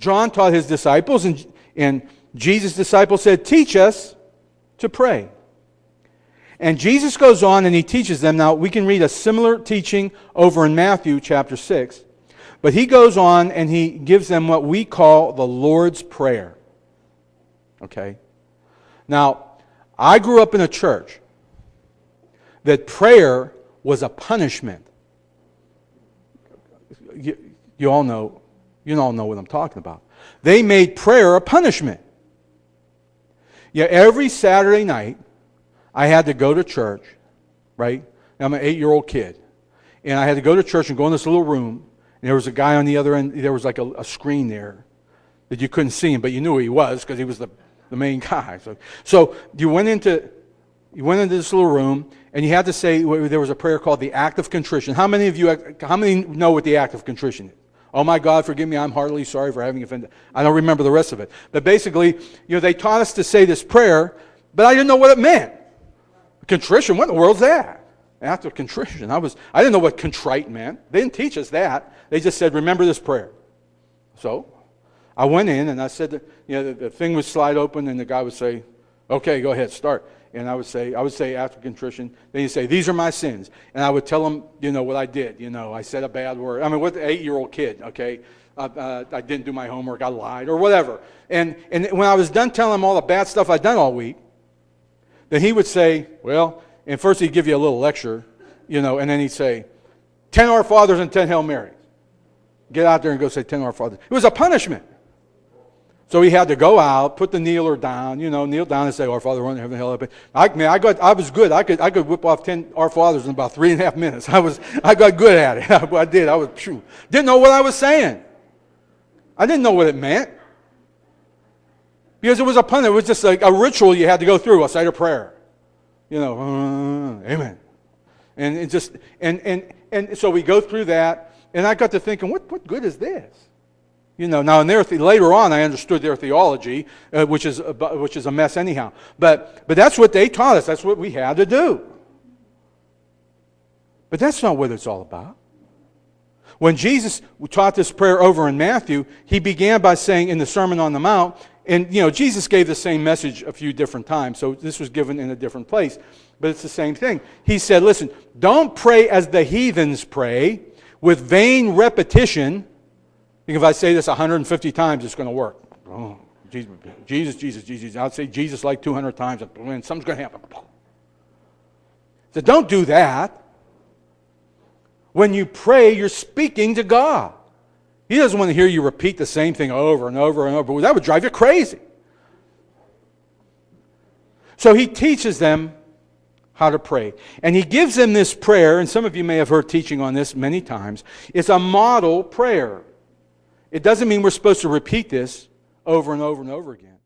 John taught his disciples, and Jesus' disciples said, teach us to pray. And Jesus goes on and he teaches them. Now, we can read a similar teaching over in Matthew chapter 6. But he goes on and he gives them what we call the Lord's Prayer. Okay? Now, I grew up in a church that prayer was a punishment. You all know what I'm talking about. They made prayer a punishment. Yeah, every Saturday night, I had to go to church, right? I'm an 8-year-old kid. And I had to go to church and go in this little room. And there was a guy on the other end. There was like a screen there that you couldn't see him, but you knew who he was because he was the main guy. So you went into this little room, and you had to say, there was a prayer called the Act of Contrition. How many know what the Act of Contrition is? Oh my God, forgive me, I'm heartily sorry for having offended. I don't remember the rest of it. But basically, they taught us to say this prayer, but I didn't know what it meant. Contrition, what in the world's that? Act of contrition. I didn't know what contrite meant. They didn't teach us that. They just said, remember this prayer. So, I went in and I said, the thing would slide open and the guy would say, okay, go ahead, start. And I would say after contrition, then he'd say, these are my sins. And I would tell him, what I did. I said a bad word. I mean, what the 8-year-old kid, okay? I didn't do my homework, I lied, or whatever. And when I was done telling him all the bad stuff I'd done all week, then he would say, well, and first he'd give you a little lecture, and then he'd say, 10 Our Fathers and 10 Hail Marys. Get out there and go say 10 Our Fathers. It was a punishment. So he had to go out, put the kneeler down, kneel down and say, Our Father, who art in heaven, hallowed be. I was good. I could whip off 10 Our Fathers in about 3.5 minutes. I got good at it. I did. Didn't know what I was saying. I didn't know what it meant. Because it was a punishment. It was just like a ritual you had to go through, a site of prayer. Amen. And it just and so we go through that, and I got to thinking, what good is this? Now later on I understood their theology, which is a mess anyhow. But that's what they taught us. That's what we had to do. But that's not what it's all about. When Jesus taught this prayer over in Matthew, he began by saying in the Sermon on the Mount, and Jesus gave the same message a few different times, so this was given in a different place, but it's the same thing. He said, listen, don't pray as the heathens pray, with vain repetition. If I say this 150 times, it's going to work. Oh, Jesus. I'd say Jesus like 200 times, and something's going to happen. So don't do that. When you pray, you're speaking to God. He doesn't want to hear you repeat the same thing over and over and over. That would drive you crazy. So he teaches them how to pray. And he gives them this prayer, and some of you may have heard teaching on this many times. It's a model prayer. It doesn't mean we're supposed to repeat this over and over and over again.